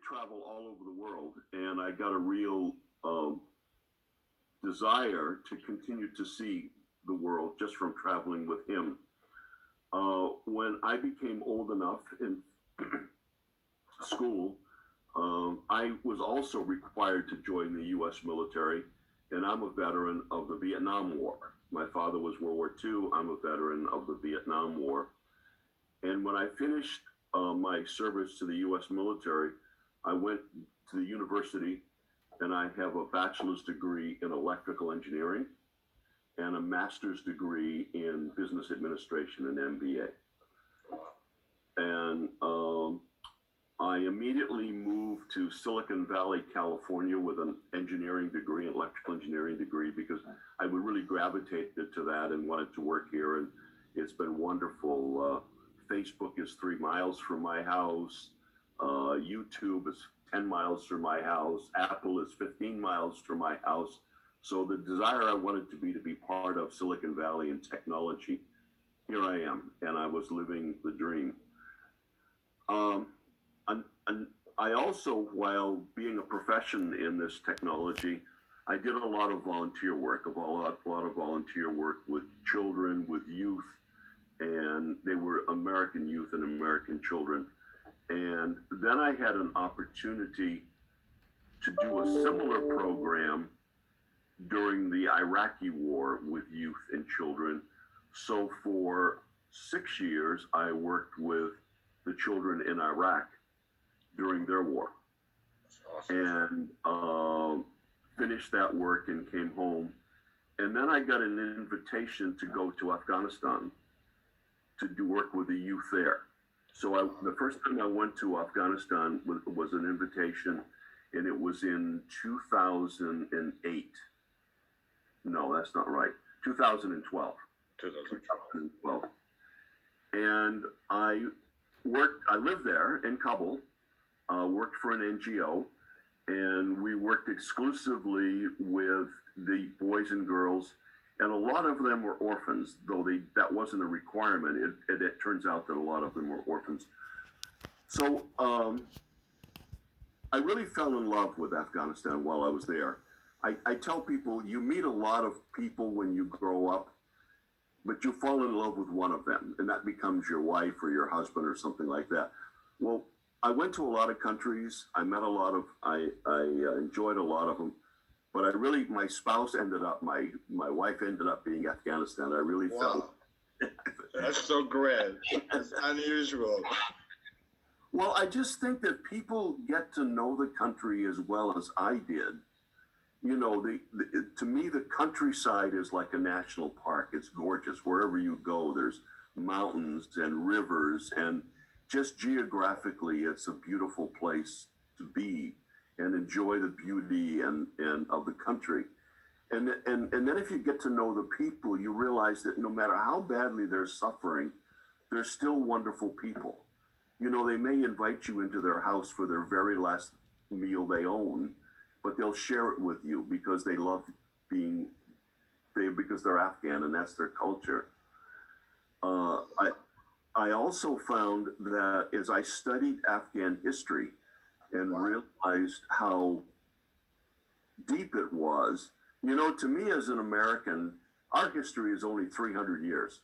travel all over the world, and I got a real desire to continue to see the world just from traveling with him. When I became old enough in school, I was also required to join the U.S. military, and I'm a veteran of the Vietnam War. My father was World War II. I'm a veteran of the Vietnam War. And when I finished my service to the U.S. military, I went to the university, and I have a bachelor's degree in electrical engineering and a master's degree in business administration, an MBA. And I immediately moved to Silicon Valley, California with an engineering degree, an electrical engineering degree, because I would really gravitated to that and wanted to work here. And it's been wonderful. Facebook is 3 miles from my house. YouTube is 10 miles from my house. Apple is 15 miles from my house. So the desire I wanted to be part of Silicon Valley and technology, here I am, and I was living the dream. And I also, while being a profession in this technology, I did a lot of volunteer work, a lot of volunteer work with children, with youth, and they were American youth and American children. And then I had an opportunity to do a similar program during the Iraqi war with youth and children. So for 6 years, I worked with the children in Iraq during their war. Awesome. And finished that work and came home. And then I got an invitation to go to Afghanistan to do work with the youth there. So the first time I went to Afghanistan was an invitation, and it was in 2008. No, that's not right. 2012. 2012. And I lived there in Kabul, worked for an NGO, and we worked exclusively with the boys and girls, and a lot of them were orphans, though that wasn't a requirement. It turns out that a lot of them were orphans. So I really fell in love with Afghanistan while I was there. I tell people, you meet a lot of people when you grow up, but you fall in love with one of them, and that becomes your wife or your husband or something like that. Well, I went to a lot of countries. I met a lot of, I enjoyed a lot of them, but my spouse ended up, my wife ended up being Afghanistan. I really felt. That's so great. It's unusual. Well, I just think that people get to know the country as well as I did. You know, to me, the countryside is like a national park. It's gorgeous. Wherever you go, there's mountains and rivers, and just geographically, it's a beautiful place to be and enjoy the beauty and of the country. And then if you get to know the people, you realize that no matter how badly they're suffering, they're still wonderful people. You know, they may invite you into their house for their very last meal they own, but they'll share it with you because they love because they're Afghan and that's their culture. I also found that as I studied Afghan history and realized how deep it was, you know, to me as an American, our history is only 300 years.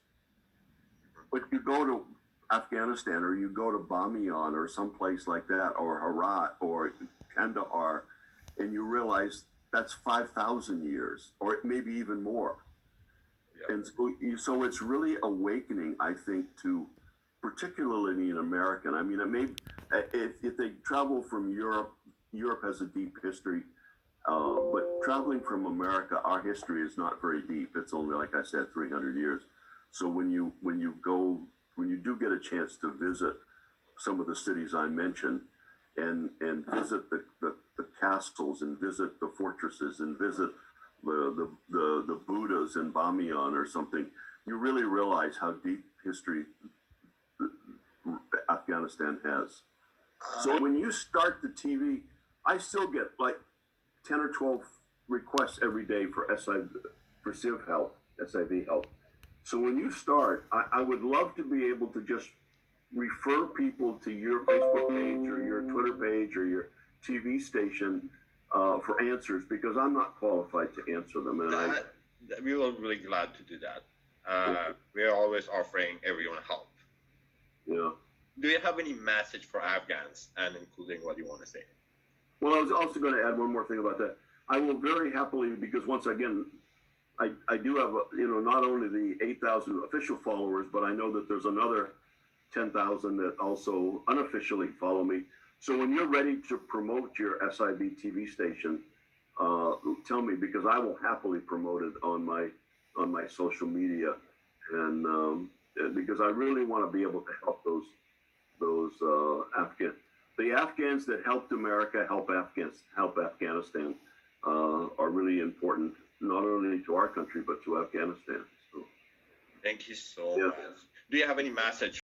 But you go to Afghanistan or you go to Bamiyan or someplace like that, or Herat or Kandahar, and you realize that's 5,000 years, or maybe even more. Yep. And so it's really awakening, I think, to particularly an American. I mean, if they travel from Europe, Europe has a deep history, but traveling from America, our history is not very deep. It's only, like I said, 300 years. So when you do get a chance to visit some of the cities I mentioned, and visit the castles and visit the fortresses and visit the Buddhas in Bamiyan or something, you really realize how deep history Afghanistan has. So when you start the TV, I still get like 10 or 12 requests every day for SIV help. So when you start, I would love to be able to just refer people to your Facebook page or your Twitter page or your TV station for answers, because I'm not qualified to answer them. And we were really glad to do that. We're always offering everyone help. Yeah. Do you have any message for Afghans, and including what you want to say? Well, I was also going to add one more thing about that. I will very happily, because once again, I do have, not only the 8,000 official followers, but I know that there's another 10,000 that also unofficially follow me. So when you're ready to promote your SIB TV station, tell me, because I will happily promote it on my social media, and because I really want to be able to help those the Afghans that helped America help Afghanistan are really important, not only to our country but to Afghanistan. So, thank you so much. Do you have any message